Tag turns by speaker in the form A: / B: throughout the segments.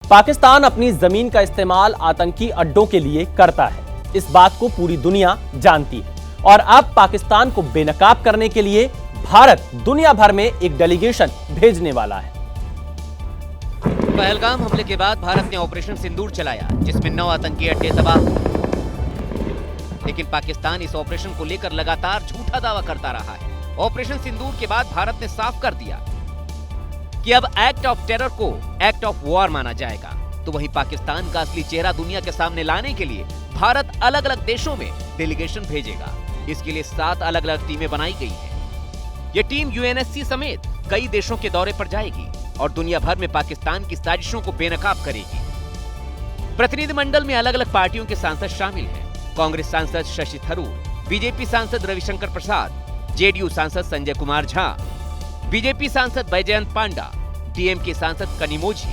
A: पाकिस्तान अपनी जमीन का इस्तेमाल आतंकी अड्डों के लिए करता है। इस बात को पूरी दुनिया जानती है और अब पाकिस्तान को बेनकाब करने के लिए भारत दुनिया भर में एक डेलीगेशन भेजने वाला है।
B: पहलगाम हमले के बाद भारत ने ऑपरेशन सिंदूर चलाया, जिसमें 9 आतंकी अड्डे तबाह हुए। लेकिन पाकिस्तान इस ऑपरेशन को लेकर लगातार झूठा दावा करता रहा है। ऑपरेशन सिंदूर के बाद भारत ने साफ कर दिया कि अब एक्ट ऑफ टेरर को एक्ट ऑफ वॉर माना जाएगा। तो वहीं पाकिस्तान का असली चेहरा दुनिया के सामने लाने के लिए भारत अलग अलग देशों में डेलीगेशन भेजेगा। इसके लिए 7 अलग अलग टीमें बनाई गई हैं। ये टीम यूएनएससी समेत कई देशों के दौरे पर जाएगी और दुनिया भर में पाकिस्तान की साजिशों को बेनकाब करेगी। प्रतिनिधिमंडल में अलग अलग पार्टियों के सांसद शामिल हैं। कांग्रेस सांसद शशि थरूर, बीजेपी सांसद रविशंकर प्रसाद, जेडीयू सांसद संजय कुमार झा, बीजेपी सांसद बैजयंत पांडा, डीएमके सांसद कनिमोझी,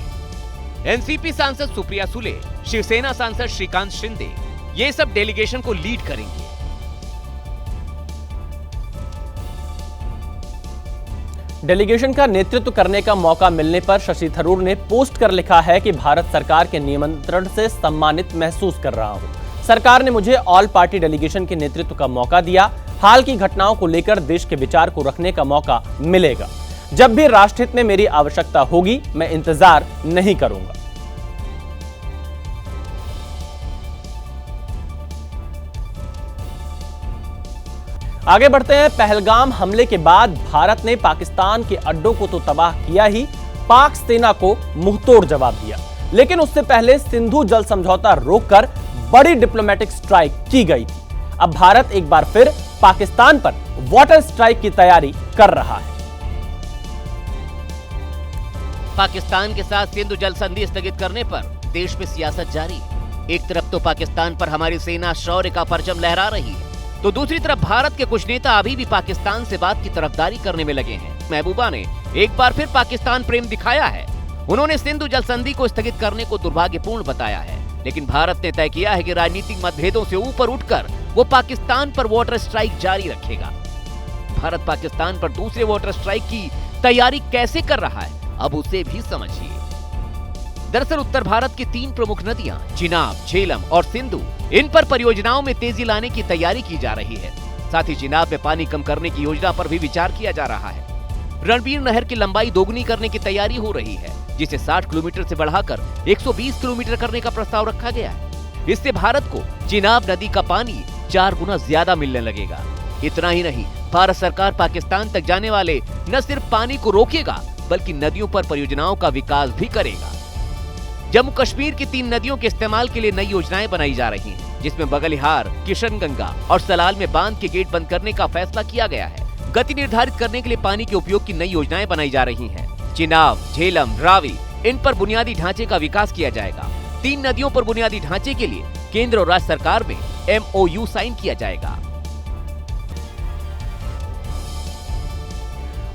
B: एनसीपी सांसद सुप्रिया सुले, शिवसेना सांसद श्रीकांत शिंदे, ये सब डेलीगेशन को लीड करेंगे।
A: डेलीगेशन का नेतृत्व करने का मौका मिलने पर शशि थरूर ने पोस्ट कर लिखा है कि भारत सरकार के निमंत्रण से सम्मानित महसूस कर रहा हूं। सरकार ने मुझे ऑल पार्टी डेलीगेशन के नेतृत्व का मौका दिया। हाल की घटनाओं को लेकर देश के विचार को रखने का मौका मिलेगा। जब भी राष्ट्रहित में मेरी आवश्यकता होगी, मैं इंतजार नहीं करूंगा। आगे बढ़ते हैं। पहलगाम हमले के बाद भारत ने पाकिस्तान के अड्डों को तो तबाह किया ही, पाक सेना को मुंहतोड़ जवाब दिया। लेकिन उससे पहले सिंधु जल समझौता रोककर बड़ी डिप्लोमेटिक स्ट्राइक की गई थी। अब भारत एक बार फिर पाकिस्तान पर वाटर स्ट्राइक की तैयारी कर रहा है।
B: पाकिस्तान के साथ सिंधु जल संधि स्थगित करने पर देश में सियासत जारी। एक तरफ तो पाकिस्तान पर हमारी सेना शौर्य का परचम लहरा रही है, तो दूसरी तरफ भारत के कुछ नेता अभी भी पाकिस्तान से बात की तरफदारी करने में लगे हैं। महबूबा ने एक बार फिर पाकिस्तान प्रेम दिखाया है। उन्होंने सिंधु जल संधि को स्थगित करने को दुर्भाग्यपूर्ण बताया है, लेकिन भारत ने तय किया है कि राजनीतिक मतभेदों से ऊपर उठकर वो पाकिस्तान पर वाटर स्ट्राइक जारी रखेगा। भारत पाकिस्तान पर दूसरे वाटर स्ट्राइक की तैयारी कैसे कर रहा है, अब उसे भी समझिए। दरअसल उत्तर भारत की 3 प्रमुख नदियां चिनाब, झेलम और सिंधु, इन पर परियोजनाओं में तेजी लाने की तैयारी की जा रही है। साथ ही चिनाब में पानी कम करने की योजना पर भी विचार किया जा रहा है। रणबीर नहर की लंबाई दोगुनी करने की तैयारी हो रही है, जिसे 60 किलोमीटर से बढ़ाकर 120 किलोमीटर करने का प्रस्ताव रखा गया है। इससे भारत को चिनाब नदी का पानी 4 गुना ज्यादा मिलने लगेगा। इतना ही नहीं, भारत सरकार पाकिस्तान तक जाने वाले न सिर्फ पानी को रोकेगा, बल्कि नदियों पर परियोजनाओं का विकास भी करेगा। जम्मू कश्मीर की 3 नदियों के इस्तेमाल के लिए नई योजनाएं बनाई जा रही हैं, जिसमें बगलिहार, किशनगंगा और सलाल में बांध के गेट बंद करने का फैसला किया गया है। गति निर्धारित करने के लिए पानी के उपयोग की नई योजनाएं बनाई जा रही हैं। चिनाब, झेलम, रावी, इन पर बुनियादी ढांचे का विकास किया जाएगा। 3 नदियों पर बुनियादी ढांचे के लिए केंद्र और राज्य सरकार में MOU साइन किया जाएगा।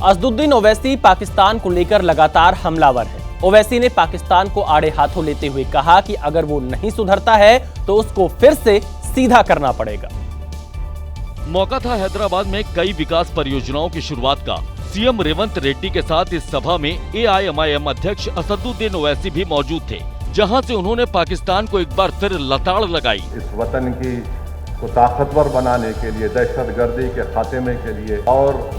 A: असदुद्दीन ओवैसी पाकिस्तान को लेकर लगातार हमलावर है। ओवैसी ने पाकिस्तान को आड़े हाथों लेते हुए कहा कि अगर वो नहीं सुधरता है तो उसको फिर से सीधा करना पड़ेगा।
C: मौका था हैदराबाद में कई विकास परियोजनाओं की शुरुआत का। सीएम रेवंत रेड्डी के साथ इस सभा में AIMIM अध्यक्ष असदुद्दीन ओवैसी भी मौजूद थे, जहां से उन्होंने पाकिस्तान को एक बार फिर लताड़ लगाई।
D: इस वतन की को ताकतवर बनाने के लिए, दहशतगर्दी के खात्मे के लिए और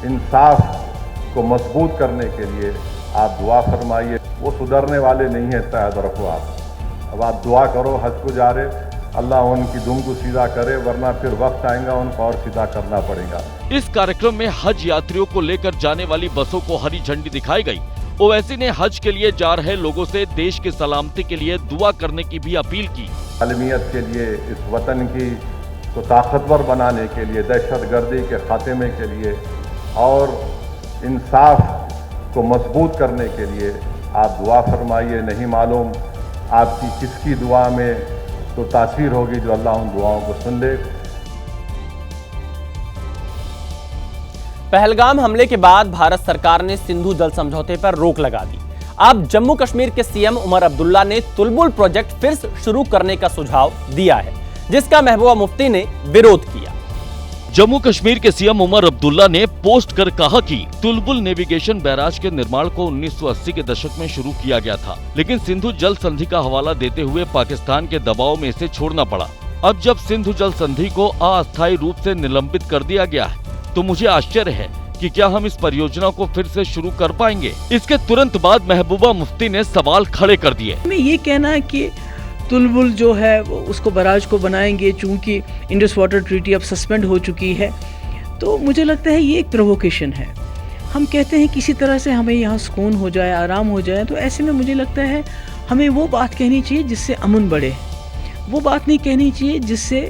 D: इंसाफ को मजबूत करने के लिए आप दुआ फरमाइए। वो सुधरने वाले नहीं है, इतना याद रखो आप। अब आप दुआ करो, हज को जा रहे, अल्लाह उनकी दुम को सीधा करे, वरना फिर वक्त आएगा उनको और सीधा करना पड़ेगा।
C: इस कार्यक्रम में हज यात्रियों को लेकर जाने वाली बसों को हरी झंडी दिखाई गई। ओवैसी ने हज के लिए जा रहे लोगों से देश की सलामती के लिए दुआ करने की भी अपील की।
D: आलमियत के लिए, इस वतन की को ताकतवर बनाने के लिए, दहशतगर्दी के खात्मे के लिए और इंसाफ को मजबूत करने के लिए आप दुआ फरमाइए। नहीं मालूम आपकी किसकी दुआ में तो तासीर होगी, जो अल्लाह उन दुआओं को सुन ले।
A: पहलगाम हमले के बाद भारत सरकार ने सिंधु जल समझौते पर रोक लगा दी। अब जम्मू कश्मीर के सीएम उमर अब्दुल्ला ने तुलबुल प्रोजेक्ट फिर शुरू करने का सुझाव दिया है, जिसका महबूबा मुफ्ती ने विरोध किया।
C: जम्मू कश्मीर के सीएम उमर अब्दुल्ला ने पोस्ट कर कहा कि तुलबुल नेविगेशन बैराज के निर्माण को 1980 के दशक में शुरू किया गया था, लेकिन सिंधु जल संधि का हवाला देते हुए पाकिस्तान के दबाव में इसे छोड़ना पड़ा। अब जब सिंधु जल संधि को अस्थायी रूप से निलंबित कर दिया गया है तो मुझे आश्चर्य है कि क्या हम इस परियोजना को फिर से शुरू कर पाएंगे। इसके तुरंत बाद महबूबा मुफ्ती ने सवाल खड़े कर दिए।
E: हमें ये कहना है कि तुलबुल जो है वो उसको बैराज को बनाएंगे, चूंकि इंडस वाटर ट्रीटी अब सस्पेंड हो चुकी है, तो मुझे लगता है ये एक प्रोवोकेशन है। हम कहते हैं किसी तरह से हमें यहाँ सुकून हो जाए, आराम हो जाए, तो ऐसे में मुझे लगता है हमें वो बात कहनी चाहिए जिससे अमन बढ़े, वो बात नहीं कहनी चाहिए जिससे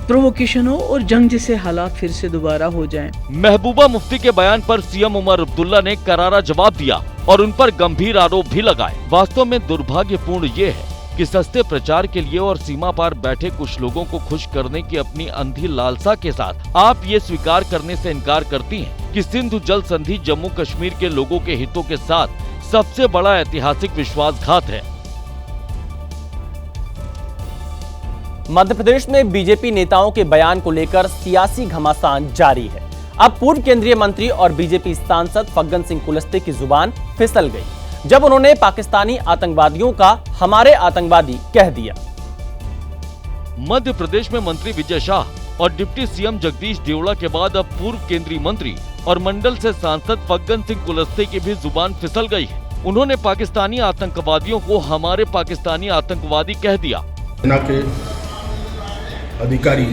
E: प्रोवोकेशन हो और जंग जैसे हालात फिर से दोबारा हो जाएं।
C: महबूबा मुफ्ती के बयान पर सीएम उमर अब्दुल्ला ने करारा जवाब दिया और उन पर गंभीर आरोप भी लगाए। वास्तव में दुर्भाग्यपूर्ण ये है कि सस्ते प्रचार के लिए और सीमा पार बैठे कुछ लोगों को खुश करने की अपनी अंधी लालसा के साथ आप ये स्वीकार करने से इनकार करती हैं कि सिंधु जल संधि जम्मू कश्मीर के लोगों के हितों के साथ सबसे बड़ा ऐतिहासिक विश्वासघात है।
A: मध्य प्रदेश में बीजेपी नेताओं के बयान को लेकर सियासी घमासान जारी है। अब पूर्व केंद्रीय मंत्री और बीजेपी सांसद फग्गन सिंह कुलस्ते की जुबान फिसल गई जब उन्होंने पाकिस्तानी आतंकवादियों का हमारे आतंकवादी कह दिया।
C: मध्य प्रदेश में मंत्री विजय शाह और डिप्टी सीएम जगदीश देवड़ा के बाद अब पूर्व केंद्रीय मंत्री और मंडल से सांसद फग्गन सिंह कुलस्ते की भी जुबान फिसल गई है। उन्होंने पाकिस्तानी आतंकवादियों को हमारे पाकिस्तानी आतंकवादी कह दिया।
F: सेना के अधिकारी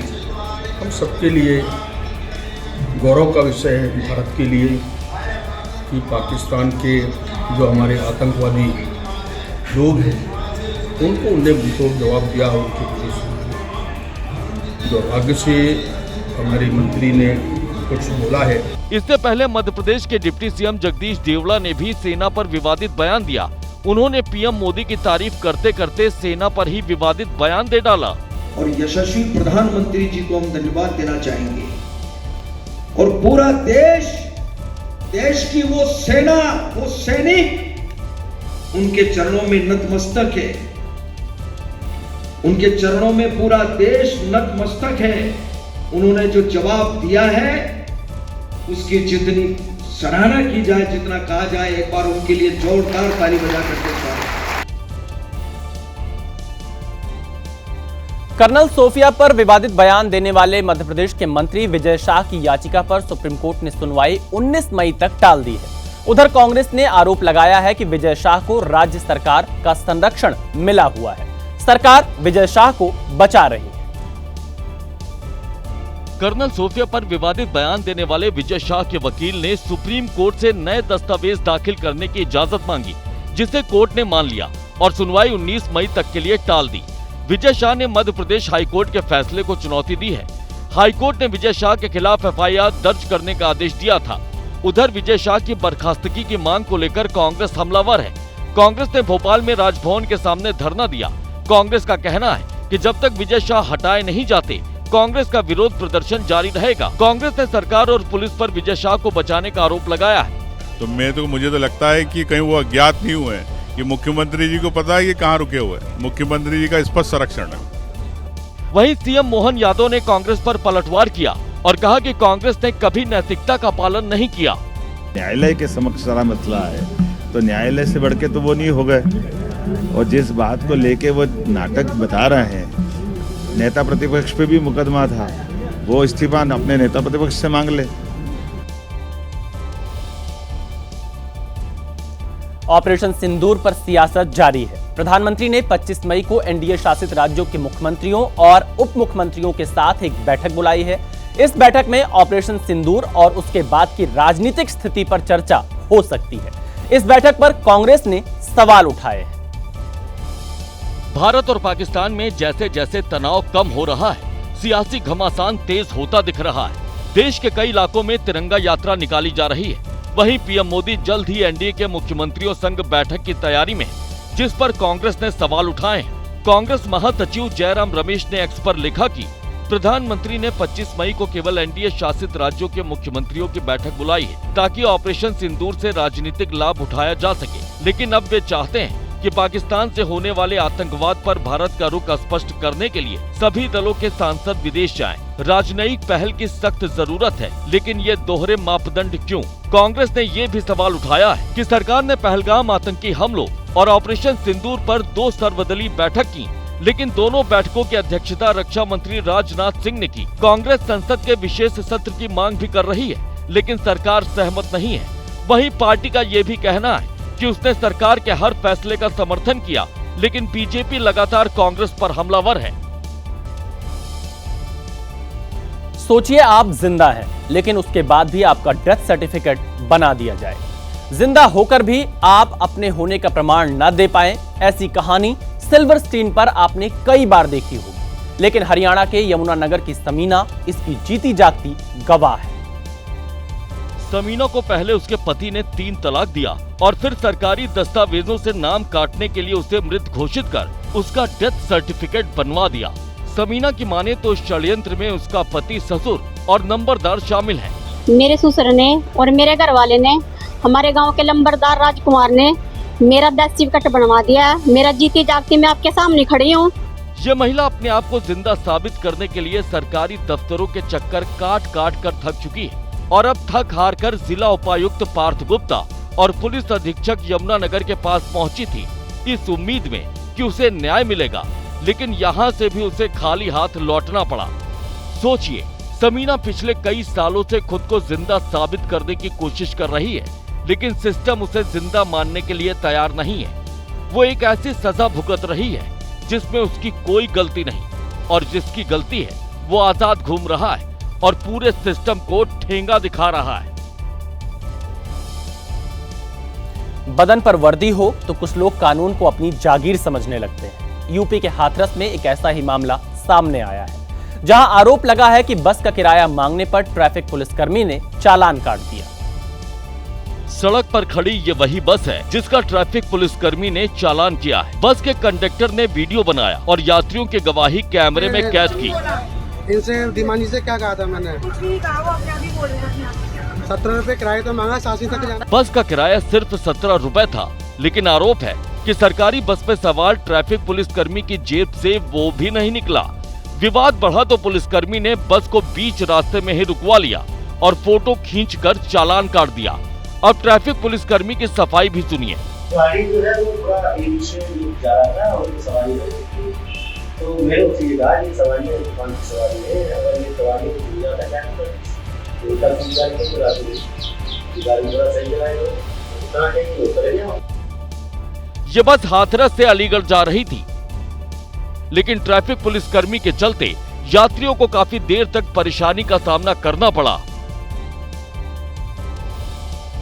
F: हम सबके लिए गौरव का विषय है, भारत के लिए, कि पाकिस्तान के जो हमारे आतंकवादी लोग हैं उनको मुंहतोड़ जवाब दिया। उनके पुलिस दुर्भाग्य से हमारे मंत्री ने कुछ बोला है।
C: इससे पहले मध्य प्रदेश के डिप्टी सीएम जगदीश देवड़ा ने भी सेना पर विवादित बयान दिया। उन्होंने पीएम मोदी की तारीफ करते करते सेना पर ही विवादित बयान दे डाला।
G: और यशस्वी प्रधानमंत्री जी को हम धन्यवाद देना चाहेंगे और पूरा देश की वो सेना, वो सैनिक उनके चरणों में नतमस्तक है। उनके चरणों में पूरा देश नतमस्तक है। उन्होंने जो जवाब दिया है उसकी जितनी सराहना की जाए, जितना कहा जाए, एक बार उनके लिए जोरदार ताली बजा करके
A: कर्नल सोफिया पर विवादित बयान देने वाले मध्य प्रदेश के मंत्री विजय शाह की याचिका पर सुप्रीम कोर्ट ने सुनवाई 19 मई तक टाल दी है। उधर कांग्रेस ने आरोप लगाया है कि विजय शाह को राज्य सरकार का संरक्षण मिला हुआ है। सरकार विजय शाह को बचा रही है।
C: कर्नल सोफिया पर विवादित बयान देने वाले विजय शाह के वकील ने सुप्रीम कोर्ट से नए दस्तावेज दाखिल करने की इजाजत मांगी, जिसे कोर्ट ने मान लिया और सुनवाई 19 मई तक के लिए टाल दी। विजय शाह ने मध्य प्रदेश हाईकोर्ट के फैसले को चुनौती दी है। हाईकोर्ट ने विजय शाह के खिलाफ एफआईआर दर्ज करने का आदेश दिया था। उधर विजय शाह की बर्खास्तगी की मांग को लेकर कांग्रेस हमलावर है। कांग्रेस ने भोपाल में राजभवन के सामने धरना दिया। कांग्रेस का कहना है कि जब तक विजय शाह हटाए नहीं जाते, कांग्रेस का विरोध प्रदर्शन जारी रहेगा। कांग्रेस ने सरकार और पुलिस पर विजय शाह को बचाने का आरोप लगाया है।
H: तो मुझे तो लगता है कि कहीं वो अज्ञात नहीं हुए हैं, कि मुख्यमंत्री जी को पता है कि कहाँ रुके हुए हैं। मुख्यमंत्री जी का स्पष्ट संरक्षण है।
C: वहीं सीएम मोहन यादव ने कांग्रेस पर पलटवार किया और कहा कि कांग्रेस ने कभी नैतिकता का पालन नहीं किया।
I: न्यायालय के समक्ष सारा मसला है, तो न्यायालय से बढ़ के तो वो नहीं हो गए। और जिस बात को लेके वो नाटक बता रहे हैं, नेता प्रतिपक्ष पे भी मुकदमा था, वो इस्तीफा अपने नेता प्रतिपक्ष से मांग ले।
A: ऑपरेशन सिंदूर पर सियासत जारी है। प्रधानमंत्री ने 25 मई को एनडीए शासित राज्यों के मुख्यमंत्रियों और उप मुख्यमंत्रियों के साथ एक बैठक बुलाई है। इस बैठक में ऑपरेशन सिंदूर और उसके बाद की राजनीतिक स्थिति पर चर्चा हो सकती है। इस बैठक पर कांग्रेस ने सवाल उठाए हैं।
C: भारत और पाकिस्तान में जैसे जैसे तनाव कम हो रहा है, सियासी घमासान तेज होता दिख रहा है। देश के कई इलाकों में तिरंगा यात्रा निकाली जा रही है। वहीं पीएम मोदी जल्द ही एनडीए के मुख्यमंत्रियों संग बैठक की तैयारी में, जिस पर कांग्रेस ने सवाल उठाए हैं। कांग्रेस महासचिव जयराम रमेश ने एक्स पर लिखा कि प्रधानमंत्री ने 25 मई को केवल एनडीए शासित राज्यों के मुख्यमंत्रियों की बैठक बुलाई है ताकि ऑपरेशन सिंदूर से राजनीतिक लाभ उठाया जा सके, लेकिन अब वे चाहते हैं कि पाकिस्तान से होने वाले आतंकवाद पर भारत का रुख स्पष्ट करने के लिए सभी दलों के सांसद विदेश जाएं। राजनयिक पहल की सख्त जरूरत है, लेकिन ये दोहरे मापदंड क्यों? कांग्रेस ने ये भी सवाल उठाया है कि सरकार ने पहलगाम आतंकी हमलों और ऑपरेशन सिंदूर पर 2 सर्वदलीय बैठक की, लेकिन दोनों बैठकों की अध्यक्षता रक्षा मंत्री राजनाथ सिंह ने की। कांग्रेस संसद के विशेष सत्र की मांग भी कर रही है, लेकिन सरकार सहमत नहीं है। वहीं पार्टी का ये भी कहना है कि उसने सरकार के हर फैसले का समर्थन किया, लेकिन बीजेपी लगातार कांग्रेस पर हमलावर है।
A: सोचिए आप जिंदा हैं, लेकिन उसके बाद भी आपका डेथ सर्टिफिकेट बना दिया जाए। जिंदा होकर भी आप अपने होने का प्रमाण न दे पाए, ऐसी कहानी सिल्वर स्क्रीन पर आपने कई बार देखी होगी। लेकिन हरियाणा के यमुनानगर की समीना इसकी जीती जागती गवाह है।
C: समीना को पहले उसके पति ने 3 तलाक दिया और फिर सरकारी दस्तावेजों से नाम काटने के लिए उसे मृत घोषित कर उसका डेथ सर्टिफिकेट बनवा दिया। समीना की माने तो इस षड्यंत्र में उसका पति, ससुर और नंबरदार शामिल हैं।
J: मेरे ससुर ने और मेरे घर वाले ने, हमारे गांव के नंबरदार राजकुमार ने मेरा डेथ सर्टिफिकेट बनवा दिया। मेरा जीती जागती मैं आपके सामने खड़ी हूँ।
C: ये महिला अपने आप को जिंदा साबित करने के लिए सरकारी दफ्तरों के चक्कर काट काट कर थक चुकी है और अब थक हार कर जिला उपायुक्त पार्थ गुप्ता और पुलिस अधीक्षक यमुनानगर के पास पहुंची थी, इस उम्मीद में कि उसे न्याय मिलेगा, लेकिन यहाँ से भी उसे खाली हाथ लौटना पड़ा। सोचिए, समीना पिछले कई सालों से खुद को जिंदा साबित करने की कोशिश कर रही है, लेकिन सिस्टम उसे जिंदा मानने के लिए तैयार नहीं है। वो एक ऐसी सजा भुगत रही है जिसमें उसकी कोई गलती नहीं, और जिसकी गलती है वो आजाद घूम रहा है और पूरे सिस्टम को ठेंगा दिखा रहा है।
A: बदन पर वर्दी हो तो कुछ लोग कानून को अपनी जागीर समझने लगते हैं। यूपी के हाथरस में एक ऐसा ही मामला सामने आया है, जहां आरोप लगा है कि बस का किराया मांगने पर ट्रैफिक पुलिसकर्मी ने चालान काट दिया।
C: सड़क पर खड़ी ये वही बस है जिसका ट्रैफिक पुलिसकर्मी ने चालान किया है। बस के कंडक्टर ने वीडियो बनाया और यात्रियों की गवाही कैमरे में कैद की।
K: इनसे दिमानी से क्या कहा था मैंने? 17 रुपए किराया तो मांगा, सासी तक जाना।
C: बस का किराया सिर्फ 17 रुपए था, लेकिन आरोप है कि सरकारी बस में सवार ट्रैफिक पुलिसकर्मी की जेब से वो भी नहीं निकला। विवाद बढ़ा तो पुलिसकर्मी ने बस को बीच रास्ते में ही रुकवा लिया और फोटो खींचकर चालान काट दिया। अब ट्रैफिक पुलिसकर्मी की सफाई भी सुनिए।
L: सवारी जो है वो पूरा एक से जा रहा था और सवारी तो मैं उसे कहा ये सवारी है, कौन सी सवारी है? अगर ये सवारी को जाता है तो उसका पूछताछ नहीं करा तो गाड़ी थोड़ा सही लगाएगा, उतना नहीं उतरेगा।
C: ये बस हाथरस से अलीगढ़ जा रही थी, लेकिन ट्रैफिक पुलिसकर्मी के चलते यात्रियों को काफी देर तक परेशानी का सामना करना पड़ा।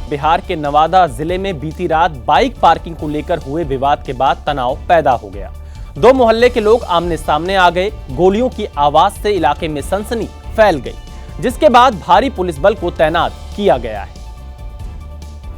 A: बिहार के नवादा जिले में बीती रात बाइक पार्किंग को लेकर हुए विवाद के बाद तनाव पैदा हो गया। 2 मोहल्ले के लोग आमने सामने आ गए। गोलियों की आवाज से इलाके में सनसनी फैल गई, जिसके बाद भारी पुलिस बल को तैनात किया गया है।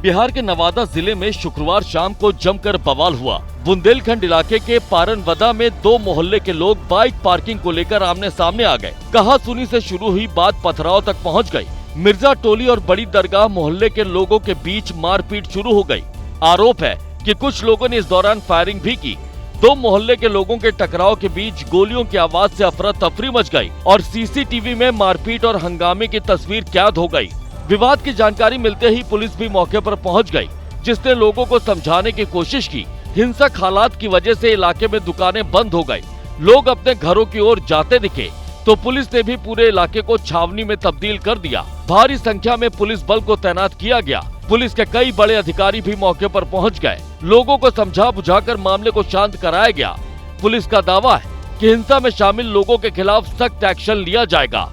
C: बिहार के नवादा जिले में शुक्रवार शाम को जमकर बवाल हुआ। बुंदेलखंड इलाके के पारनवदा में 2 मोहल्ले के लोग बाइक पार्किंग को लेकर आमने सामने आ गए। कहा सुनी से शुरू हुई बात पथराव तक पहुंच गई। मिर्जा टोली और बड़ी दरगाह मोहल्ले के लोगों के बीच मारपीट शुरू हो गई। आरोप है कि कुछ लोगों ने इस दौरान फायरिंग भी की। 2 मोहल्ले के लोगों के टकराव के बीच गोलियों की आवाज से अफरा तफरी मच गई और सीसीटीवी में मारपीट और हंगामे की तस्वीर कैद हो गई। विवाद की जानकारी मिलते ही पुलिस भी मौके पर पहुंच गई, जिसने लोगों को समझाने की कोशिश की। हिंसक हालात की वजह से इलाके में दुकानें बंद हो गई। लोग अपने घरों की ओर जाते दिखे तो पुलिस ने भी पूरे इलाके को छावनी में तब्दील कर दिया। भारी संख्या में पुलिस बल को तैनात किया गया। पुलिस के कई बड़े अधिकारी भी मौके पर पहुंच गए। लोगों को समझा बुझाकर मामले को शांत कराया गया। पुलिस का दावा है कि हिंसा में शामिल लोगों के खिलाफ सख्त एक्शन लिया जाएगा।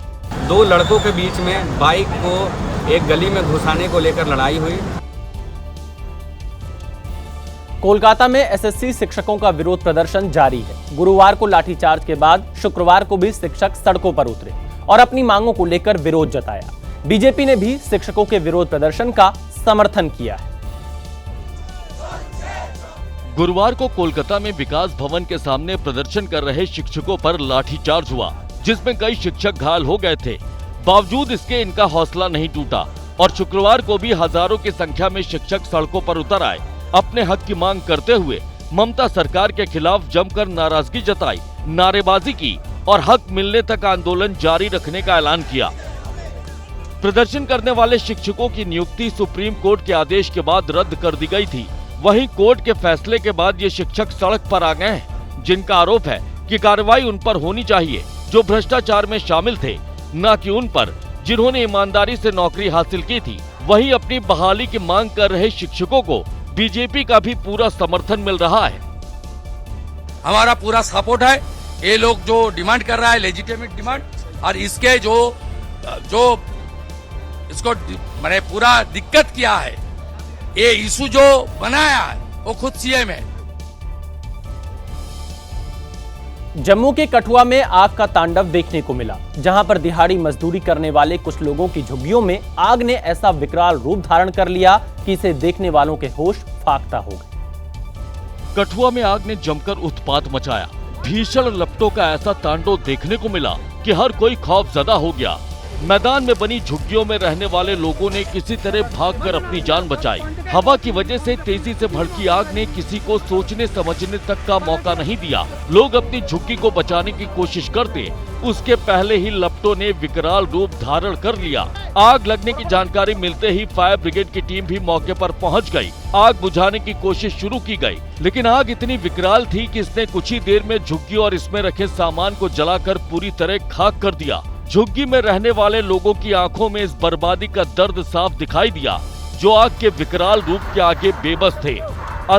M: 2 लड़कों के बीच में बाइक को एक गली में घुसाने को लेकर लड़ाई हुई।
A: कोलकाता में एसएससी शिक्षकों का विरोध प्रदर्शन जारी है। गुरुवार को लाठीचार्ज के बाद शुक्रवार को भी शिक्षक सड़कों पर उतरे और अपनी मांगों को लेकर विरोध जताया। बीजेपी ने भी शिक्षकों के विरोध प्रदर्शन का समर्थन किया है।
C: गुरुवार को कोलकाता में विकास भवन के सामने प्रदर्शन कर रहे शिक्षकों पर लाठीचार्ज हुआ, जिसमें कई शिक्षक घायल हो गए थे। बावजूद इसके इनका हौसला नहीं टूटा और शुक्रवार को भी हजारों की संख्या में शिक्षक सड़कों पर उतर आए। अपने हक की मांग करते हुए ममता सरकार के खिलाफ जमकर नाराजगी जताई, नारेबाजी की और हक मिलने तक आंदोलन जारी रखने का ऐलान किया। प्रदर्शन करने वाले शिक्षकों की नियुक्ति सुप्रीम कोर्ट के आदेश के बाद रद्द कर दी गई थी। वहीं कोर्ट के फैसले के बाद ये शिक्षक सड़क पर आ गए हैं, जिनका आरोप है कि कार्रवाई उन पर होनी चाहिए जो भ्रष्टाचार में शामिल थे, न कि उन पर जिन्होंने ईमानदारी से नौकरी हासिल की थी। वहीं अपनी बहाली की मांग कर रहे शिक्षकों को बीजेपी का भी पूरा समर्थन मिल रहा है।
N: हमारा पूरा सपोर्ट है। ये लोग जो डिमांड कर रहा है लेजिटिमेट डिमांड, और इसके जो इसको मैंने पूरा दिक्कत किया है, ये इशू जो बनाया है वो खुद सीएम है।
A: जम्मू के कठुआ में आग का तांडव देखने को मिला, जहां पर दिहाड़ी मजदूरी करने वाले कुछ लोगों की झुग्गियों में आग ने ऐसा विकराल रूप धारण कर लिया कि इसे देखने वालों के होश फाख्ता हो गए।
C: कठुआ में आग ने जमकर उत्पात मचाया। भीषण लपटों का ऐसा तांडव देखने को मिला कि हर कोई खौफजदा हो गया। मैदान में बनी झुग्गियों में रहने वाले लोगों ने किसी तरह भागकर अपनी जान बचाई। हवा की वजह से तेजी से भड़की आग ने किसी को सोचने समझने तक का मौका नहीं दिया। लोग अपनी झुग्गी को बचाने की कोशिश करते, उसके पहले ही लपटों ने विकराल रूप धारण कर लिया। आग लगने की जानकारी मिलते ही फायर ब्रिगेड की टीम भी मौके पर पहुंच गई। आग बुझाने की कोशिश शुरू की गई, लेकिन आग इतनी विकराल थी कि इसने कुछ ही देर में झुग्गी और इसमें रखे सामान को जलाकर पूरी तरह खाक कर दिया। झुग्गी में रहने वाले लोगों की आंखों में इस बर्बादी का दर्द साफ दिखाई दिया, जो आग के विकराल रूप के आगे बेबस थे।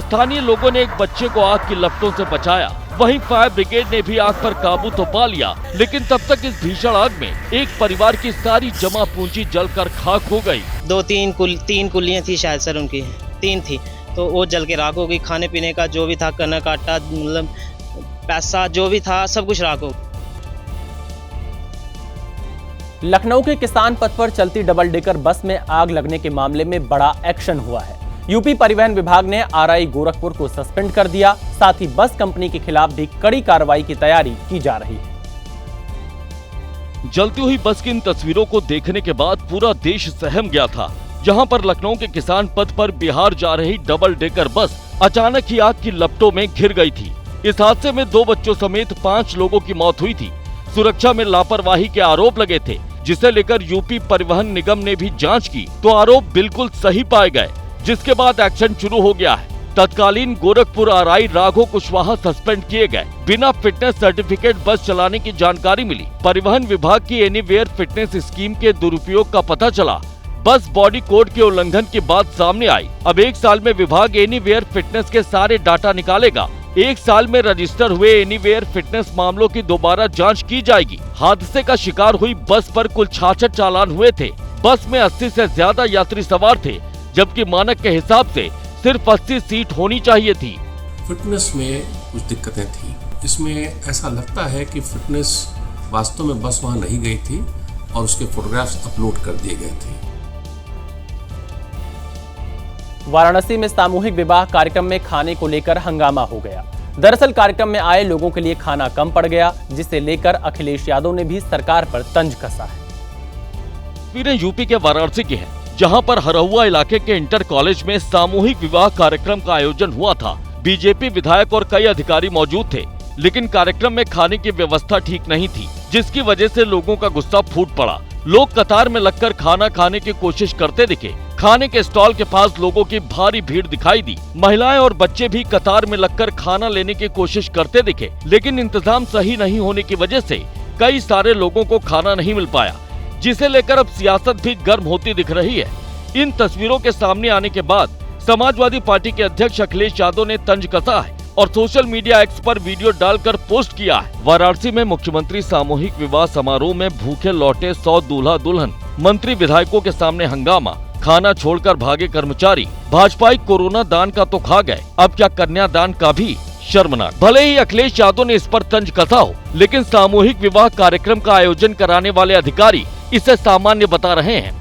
C: स्थानीय लोगों ने एक बच्चे को आग की लपटों से बचाया। वहीं फायर ब्रिगेड ने भी आग पर काबू तो पा लिया, लेकिन तब तक इस भीषण आग में एक परिवार की सारी जमा पूंजी जलकर खाक हो गई।
O: तीन कुल्लियां थी शायद सर, उनकी 3 थी, तो वो जल के राख हो गई। खाने पीने का जो भी था, कनक आटा, मतलब पैसा जो भी था, सब कुछ राख हो।
A: लखनऊ के किसान पथ पर चलती डबल डेकर बस में आग लगने के मामले में बड़ा एक्शन हुआ है। यूपी परिवहन विभाग ने आरआई गोरखपुर को सस्पेंड कर दिया। साथ ही बस कंपनी के खिलाफ भी कड़ी कार्रवाई की तैयारी की जा रही है।
C: जलती हुई बस की इन तस्वीरों को देखने के बाद पूरा देश सहम गया था, जहां पर लखनऊ के किसान पथ पर बिहार जा रही डबल डेकर बस अचानक ही आग की लपटों में घिर गई थी। इस हादसे में 2 बच्चों समेत 5 लोगों की मौत हुई थी। सुरक्षा में लापरवाही के आरोप लगे थे, जिसे लेकर यूपी परिवहन निगम ने भी जांच की तो आरोप बिल्कुल सही पाए गए, जिसके बाद एक्शन शुरू हो गया है। तत्कालीन गोरखपुर आरआई राघव कुशवाहा सस्पेंड किए गए। बिना फिटनेस सर्टिफिकेट बस चलाने की जानकारी मिली। परिवहन विभाग की एनीवेयर फिटनेस स्कीम के दुरुपयोग का पता चला। बस बॉडी कोड के उल्लंघन की बात सामने आई। अब 1 साल में विभाग एनीवेयर फिटनेस के सारे डाटा निकालेगा। 1 साल में रजिस्टर हुए एनीवेयर फिटनेस मामलों की दोबारा जांच की जाएगी। हादसे का शिकार हुई बस पर कुल 66 चालान हुए थे। बस में 80 से ज्यादा यात्री सवार थे, जबकि मानक के हिसाब से सिर्फ 80 सीट होनी चाहिए थी।
P: फिटनेस में कुछ दिक्कतें थी। इसमें ऐसा लगता है कि फिटनेस वास्तव में बस वहां नहीं गई थी और उसके फोटोग्राफ्स अपलोड कर दिए गए थे।
A: वाराणसी में सामूहिक विवाह कार्यक्रम में खाने को लेकर हंगामा हो गया। दरअसल कार्यक्रम में आए लोगों के लिए खाना कम पड़ गया, जिसे लेकर अखिलेश यादव ने भी सरकार पर तंज कसा है।
C: तस्वीरें यूपी के वाराणसी की हैं, जहां पर हरहुआ इलाके के इंटर कॉलेज में सामूहिक विवाह कार्यक्रम का आयोजन हुआ था। बीजेपी विधायक और कई अधिकारी मौजूद थे, लेकिन कार्यक्रम में खाने की व्यवस्था ठीक नहीं थी, जिसकी वजह से लोगों का गुस्सा फूट पड़ा। लोग कतार में लगकर खाना खाने की कोशिश करते दिखे। खाने के स्टॉल के पास लोगों की भारी भीड़ दिखाई दी। महिलाएं और बच्चे भी कतार में लगकर खाना लेने की कोशिश करते दिखे, लेकिन इंतजाम सही नहीं होने की वजह से कई सारे लोगों को खाना नहीं मिल पाया, जिसे लेकर अब सियासत भी गर्म होती दिख रही है। इन तस्वीरों के सामने आने के बाद समाजवादी पार्टी के अध्यक्ष अखिलेश यादव ने तंज कसा है और सोशल मीडिया एक्स पर वीडियो डालकर पोस्ट किया है। वाराणसी में मुख्यमंत्री सामूहिक विवाह समारोह में भूखे लौटे 100 दूल्हा दुल्हन। मंत्री विधायकों के सामने हंगामा, खाना छोड़कर भागे कर्मचारी। भाजपाई कोरोना दान का तो खा गए, अब क्या कन्यादान का भी? शर्मनाक। भले ही अखिलेश यादव ने इस पर तंज कसा हो, लेकिन सामूहिक विवाह कार्यक्रम का आयोजन कराने वाले अधिकारी इसे सामान्य बता रहे हैं।